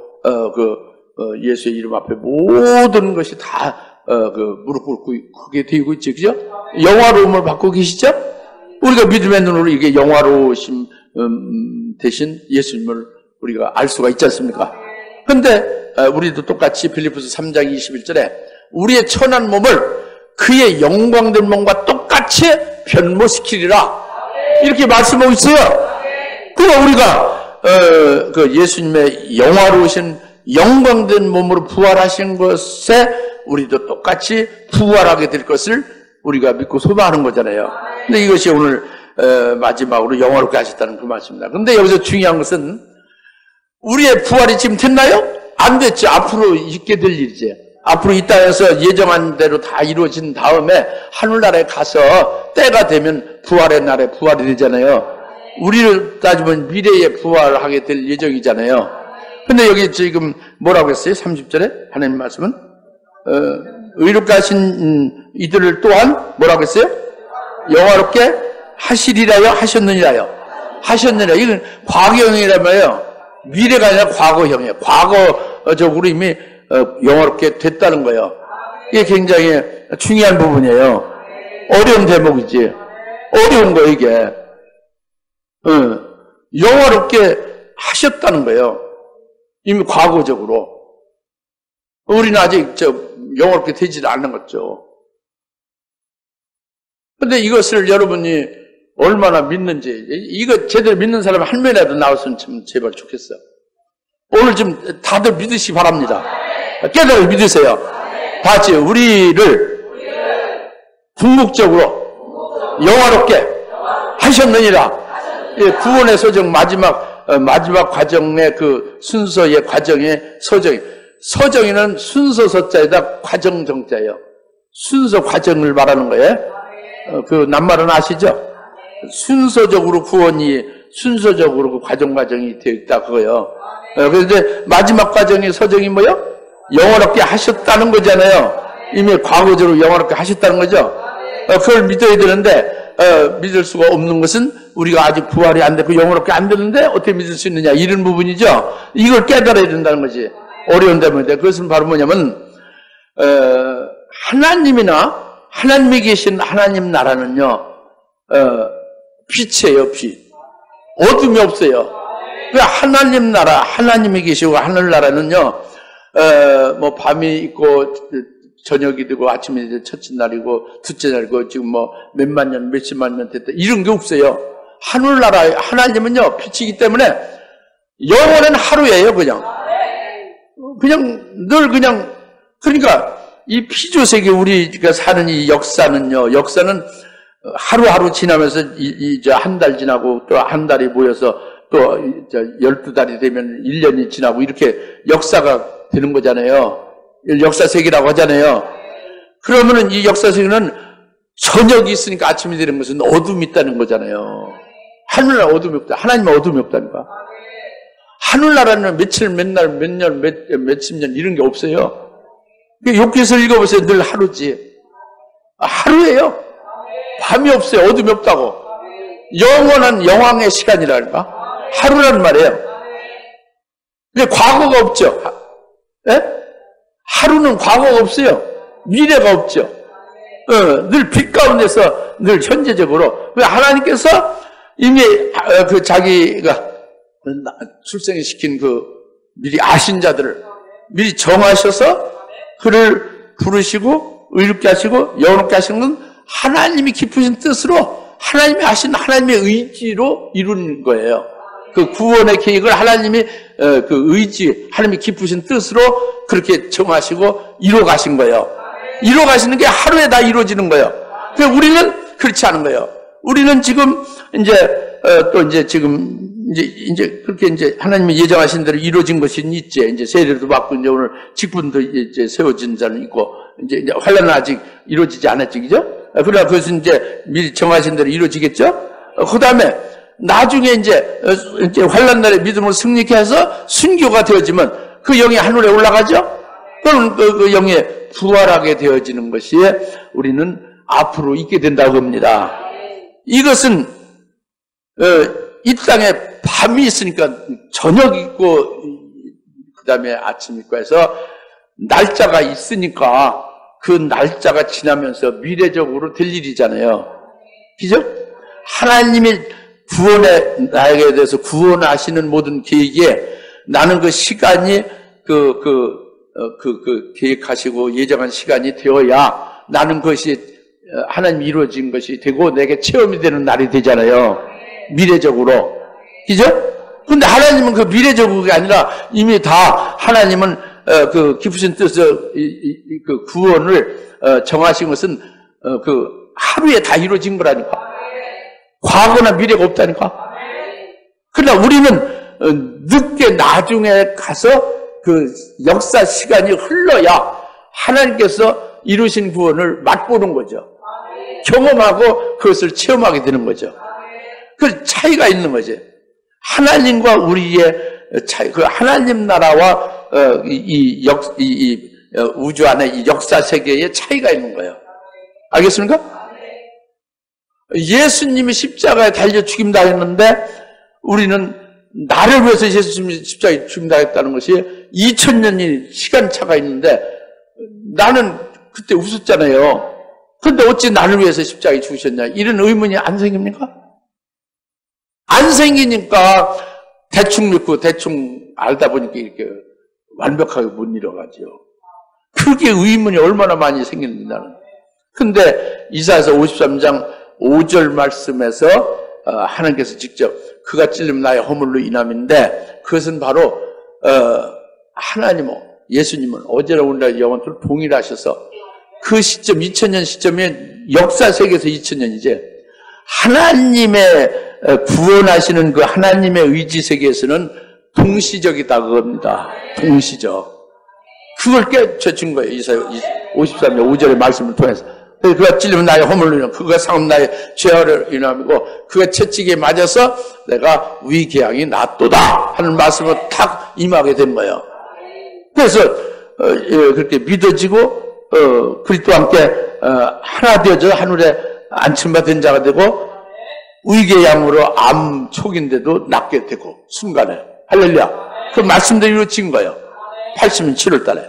예수의 이름 앞에 모든 것이 다 무릎 꿇고 크게 되고 있죠, 그죠? 영화로움을 받고 계시죠? 우리가 믿음의 눈으로 이게 영화로우심 대신 예수님을 우리가 알 수가 있지 않습니까? 근데 우리도 똑같이 빌립보서 3장 21절에 우리의 천한 몸을 그의 영광된 몸과 똑같이 변모시키리라 이렇게 말씀하고 있어요. 그러니까 우리가 그 예수님의 영화로우신 영광된 몸으로 부활하신 것에 우리도 똑같이 부활하게 될 것을 우리가 믿고 소망하는 거잖아요. 근데 이것이 오늘 마지막으로 영화롭게 하셨다는 그 말씀입니다. 근데 여기서 중요한 것은 우리의 부활이 지금 됐나요? 안 됐죠. 앞으로 있게 될 일이지. 앞으로 이 땅에서 예정한 대로 다 이루어진 다음에 하늘나라에 가서 때가 되면 부활의 날에 부활이 되잖아요. 우리를 따지면 미래에 부활하게 될 예정이잖아요. 근데 여기 지금 뭐라고 했어요? 30절에 하나님 말씀은 의롭게 하신 이들을 또한 뭐라고 했어요? 영화롭게 하시리라요? 하셨느니라요? 하셨느니라. 이건 과거형이란 말이에요. 미래가 아니라 과거형이에요. 과거적으로 이미 영화롭게 됐다는 거예요. 이게 굉장히 중요한 부분이에요. 어려운 대목이지. 어려운 거 이게. 영화롭게 하셨다는 거예요. 이미 과거적으로. 우리는 아직 영화롭게 되지 않는 거죠. 근데 이것을 여러분이 얼마나 믿는지, 이거 제대로 믿는 사람이 한 명이라도 나왔으면 참 제발 좋겠어. 오늘 좀 다들 믿으시 바랍니다. 깨달아 믿으세요. 다 같이 우리를 궁극적으로 영화롭게 하셨느니라. 구원의 소정 마지막 과정의 그 순서의 과정의 서정이는 순서 서자에다 과정 정자예요. 순서 과정을 말하는 거예요. 그 낱말은 아시죠? 순서적으로 구원이 순서적으로 그 과정이 되어 있다 그거요. 그래서 이제 마지막 과정의 서정이 뭐요? 영화롭게 하셨다는 거잖아요. 이미 과거적으로 영화롭게 하셨다는 거죠. 그걸 믿어야 되는데 믿을 수가 없는 것은 우리가 아직 부활이 안 됐고 영화롭게 안 되는데 어떻게 믿을 수 있느냐 이런 부분이죠. 이걸 깨달아야 된다는 거지. 어려운 대목인데 그것은 바로 뭐냐면 하나님이 계신 하나님 나라는요 빛이에요. 빛. 어둠이 없어요. 그 하나님 나라, 하나님이 계시고 하늘나라는요 뭐 밤이 있고 저녁이 되고 아침이 이제 첫째 날이고 둘째 날이고 지금 뭐 몇만 년 몇십만 년 됐다 이런 게 없어요. 하늘나라 하나님은요 빛이기 때문에 영원한 하루예요. 그냥 늘 그냥 그러니까 이 피조세계 우리가 사는 이 역사는 하루하루 지나면서 이제 한 달 지나고 또 한 달이 모여서 또 12달이 되면 1년이 지나고 이렇게 역사가 되는 거잖아요. 역사 세계라고 하잖아요. 그러면은 이 역사세계는 저녁이 있으니까 아침이 되는 것은 어둠이 있다는 거잖아요. 하늘나라 어둠이 없다. 하나님은 어둠이 없다니까. 하늘나라는 며칠, 맨날, 몇 년, 몇십 년 이런 게 없어요. 욥기서 읽어보세요. 늘 하루지. 하루예요. 밤이 없어요. 어둠이 없다고. 영원한 영왕의 시간이랄까? 하루란 말이에요. 근데 과거가 없죠. 예? 하루는 과거가 없어요. 미래가 없죠. 늘 빛 가운데서 늘 현재적으로. 하나님께서 이미 그 자기가 출생시킨 그 미리 아신 자들을 미리 정하셔서 그를 부르시고 의롭게 하시고 영원롭게 하시는 건 하나님이 깊으신 뜻으로 하나님이 하신 하나님의 의지로 이룬 거예요. 그 구원의 계획을 하나님이 그 의지, 하나님이 깊으신 뜻으로 그렇게 정하시고 이루어 가신 거예요. 이루어 가시는 게 하루에 다 이루어지는 거예요. 그래서 우리는 그렇지 않은 거예요. 우리는 지금 이제 또 이제 지금 이제 그렇게 이제 하나님이 예정하신 대로 이루어진 것이 있지. 이제 세례도 받고 이제 오늘 직분도 이제 세워진 자는 있고 이제 환란은 아직 이루어지지 않았지, 그죠? 그러나 그것은 이제 미리 정하신 대로 이루어지겠죠? 그 다음에 나중에 이제 환란 날에 믿음으로 승리케 해서 순교가 되어지면 그 영이 하늘에 올라가죠? 그럼 그 영에 부활하게 되어지는 것이 우리는 앞으로 있게 된다고 합니다. 이것은 이 땅에 밤이 있으니까 저녁 있고 그 다음에 아침 있고 해서 날짜가 있으니까 그 날짜가 지나면서 미래적으로 될 일이잖아요. 그죠? 하나님이 나에게 대해서 구원하시는 모든 계획에 나는 그 시간이 계획하시고 예정한 시간이 되어야 나는 그것이 하나님이 이루어진 것이 되고 내게 체험이 되는 날이 되잖아요. 미래적으로. 그죠? 근데 하나님은 그 미래적으로가 아니라 이미 다 하나님은 그 깊으신 뜻에서 그 구원을 정하신 것은 그 하루에 다 이루어진 거라니까. 과거나 미래가 없다니까. 그러나 우리는 늦게 나중에 가서 그 역사 시간이 흘러야 하나님께서 이루신 구원을 맛보는 거죠. 경험하고 그것을 체험하게 되는 거죠. 그 차이가 있는 거지. 하나님과 우리의 차이, 그 하나님 나라와 우주 안에 이 역사 세계의 차이가 있는 거예요. 알겠습니까? 예수님이 십자가에 달려 죽임당했는데 우리는 나를 위해서 예수님이 십자가에 죽임당했다는 것이 2000년이 시간차가 있는데 나는 그때 웃었잖아요. 그런데 어찌 나를 위해서 십자가에 죽으셨냐, 이런 의문이 안 생깁니까? 안 생기니까 대충 믿고 대충 알다 보니까 이렇게 완벽하게 못 이뤄가죠. 그게 의문이 얼마나 많이 생기는지 나는. 근데 이사야서 53장 5절 말씀에서 하나님께서 직접 그가 찔림 나의 허물로 인함인데 그것은 바로 하나님은, 예수님은 어제나 오늘날 영원토록 동일하셔서 그 시점, 2000년 시점에 역사 세계에서 2000년이지 하나님의 구원하시는 그 하나님의 의지 세계에서는 동시적이다고 합니다. 동시적. 그걸 깨쳐준 거예요. 이사야 53년 5절의 말씀을 통해서. 그가 찔리면 나의 허물로 인하고 그가 상하면 나의 죄를 인함이고 그가 채찍에 맞아서 내가 위궤양이 낫도다 하는 말씀을 탁 임하게 된 거예요. 그래서 그렇게 믿어지고 그리스도와 함께 하나 되어져 하늘에 안침받은 자가 되고 위궤양으로 암 초기인데도 낫게 되고 순간에 할렐루야. 그 말씀대로 이루어진 거예요. 80년 7월 달에.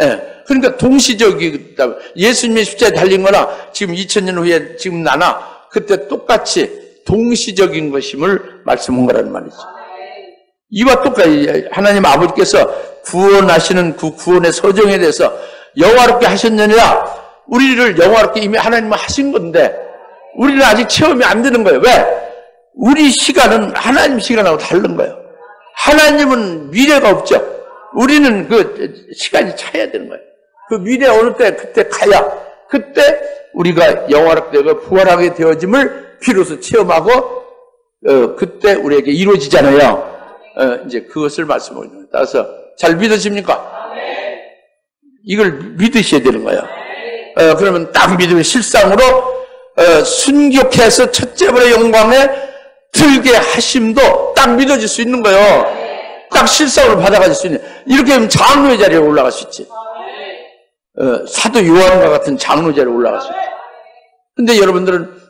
예. 그러니까 동시적이다. 예수님의 십자가에 달린 거나 지금 2000년 후에 지금 나나 그때 똑같이 동시적인 것임을 말씀한 거라는 말이죠. 이와 똑같이 하나님 아버지께서 구원하시는 그 구원의 서정에 대해서 영화롭게 하셨느니라. 우리를 영화롭게 이미 하나님은 하신 건데 우리는 아직 체험이 안 되는 거예요. 왜? 우리 시간은 하나님 시간하고 다른 거예요. 하나님은 미래가 없죠. 우리는 그 시간이 차야 되는 거예요. 그 미래 어느 때 그때 가야 그때 우리가 영화롭게 되고 부활하게 되어짐을 비로소 체험하고 그때 우리에게 이루어지잖아요. 이제 그것을 말씀하고 있는 거예요. 따라서 잘 믿으십니까? 이걸 믿으셔야 되는 거예요. 그러면 딱 믿음의 실상으로 순교해서 첫째번의 영광에 들게 하심도 딱 믿어질 수 있는 거예요. 딱 실상으로 받아가질 수 있는. 이렇게 하면 장로의 자리에 올라갈 수 있지. 사도 요한과 같은 장로 자리에 올라갈 수 있지. 근데 여러분들은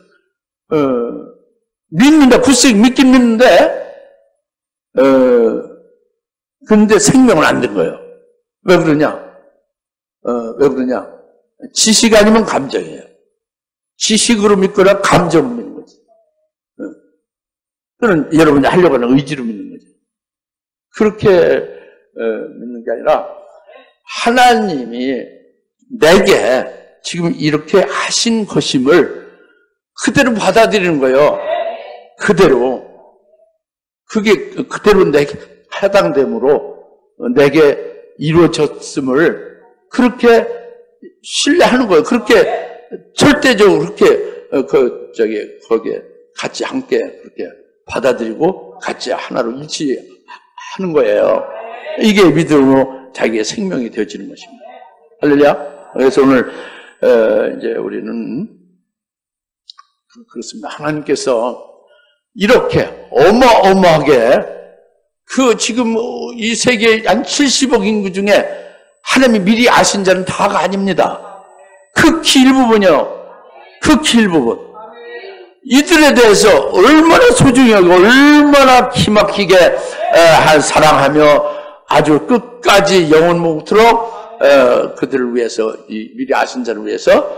믿는다, 굳이 믿긴 믿는데 근데 생명은 안 된 거예요. 왜 그러냐? 왜 그러냐? 지식 아니면 감정이에요. 지식으로 믿거나 감정으로 믿는 거지. 그는 여러분이 하려고 하는 의지로 믿는 거지. 그렇게 믿는 게 아니라 하나님이 내게 지금 이렇게 하신 것임을 그대로 받아들이는 거예요. 그대로. 그게 그대로 내게 해당됨으로 내게 이루어졌음을 그렇게 신뢰하는 거예요. 그렇게 절대적으로 그렇게 거기에 같이 함께 그렇게 받아들이고 같이 하나로 일치하는 거예요. 이게 믿음으로 자기의 생명이 되어지는 것입니다. 할렐루야. 그래서 오늘 이제 우리는 그렇습니다. 하나님께서 이렇게 어마어마하게 지금 이 세계 한 70억 인구 중에 하나님이 미리 아신 자는 다가 아닙니다. 극히 일부분이요. 극히 일부분. 이들에 대해서 얼마나 소중히 하고 얼마나 기막히게 사랑하며 아주 끝까지 영원 목토록 그들을 위해서 미리 아신 자를 위해서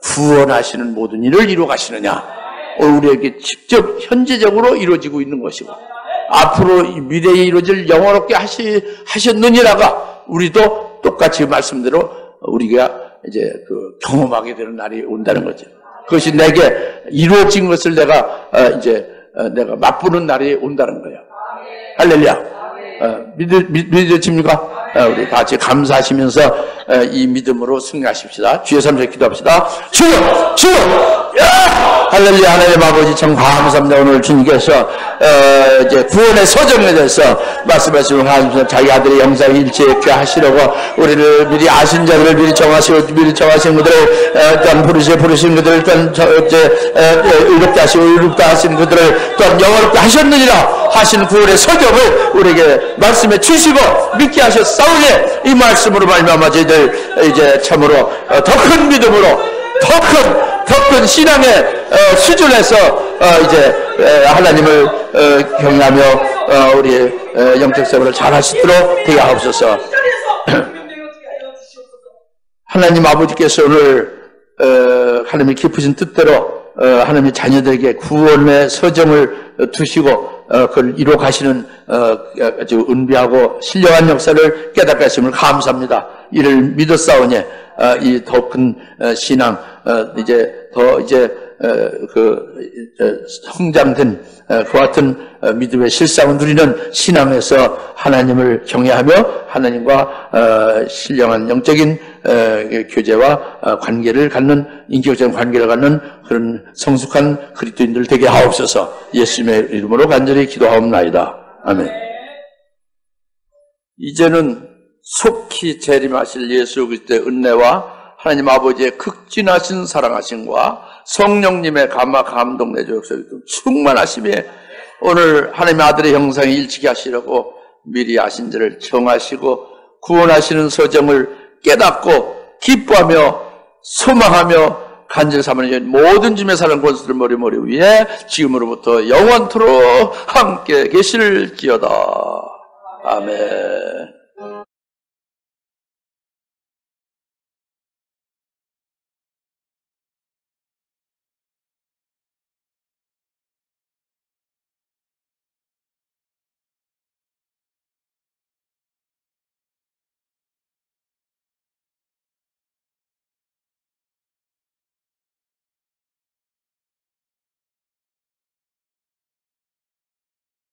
구원하시는 모든 일을 이루어 가시느냐. 우리에게 직접 현재적으로 이루어지고 있는 것이고 앞으로 미래에 이루어질 영원롭게 하셨느니라가 우리도 똑같이 말씀대로 우리가 이제 경험하게 되는 날이 온다는 거죠. 그것이 내게 이루어진 것을 내가 내가 맛보는 날이 온다는 거예요. 할렐루야. 믿으십니까? 우리 같이 감사하시면서 이 믿음으로 승리하십시다. 주의 삼세 기도합시다. 주여! 주여! 할렐루야. 하나님 아버지 참 감사합니다. 오늘 주님께서 이제 구원의 서정에 대해서 말씀하시면 하나님께서 자기 아들의 영상을 일치케 하시려고 우리를 미리 아신 자들을 미리 정하신 그들을 또한 부르신 그들을 또한 의롭게 하시고 의롭게 하신 그들을 또한 영원롭게 하셨느니라 하시는 구원의 서정을 우리에게 말씀해 주시고 믿게 하셨사오니 이 말씀으로 말미암아 저희들 이제 참으로 더 큰 믿음으로 더 큰 신앙의 수준에서 이제 하나님을 경외하며 우리의 영적 생활을 잘 하시도록 되게 하옵소서. 하나님 아버지께서 오늘 하나님의 깊으신 뜻대로 하나님의 자녀들에게 구원의 서정을 두시고 그걸 이루어 가시는 아주 은비하고 신령한 역사를 깨닫게 하심을 감사합니다. 이를 믿었사오니 이 더 큰 신앙 이제 더 성장된 그와 같은 믿음의 실상을 누리는 신앙에서 하나님을 경외하며 하나님과 신령한 영적인 교제와 관계를 갖는 인격적인 관계를 갖는 그런 성숙한 그리스도인들 되게 하옵소서. 예수님의 이름으로 간절히 기도하옵나이다. 아멘. 이제는 속히 재림하실 예수 그리스도의 은혜와 하나님 아버지의 극진하신 사랑하심과 성령님의 감화 감동 내조 역사에 충만하심에 오늘 하나님의 아들의 형상에 일치게 하시려고 미리 아신 자를 정하시고 구원하시는 서정을 깨닫고 기뻐하며 소망하며 간절히 삼는 모든 짐의 사랑 권수들 머리 위에 지금으로부터 영원토록 함께 계실지어다. 아멘.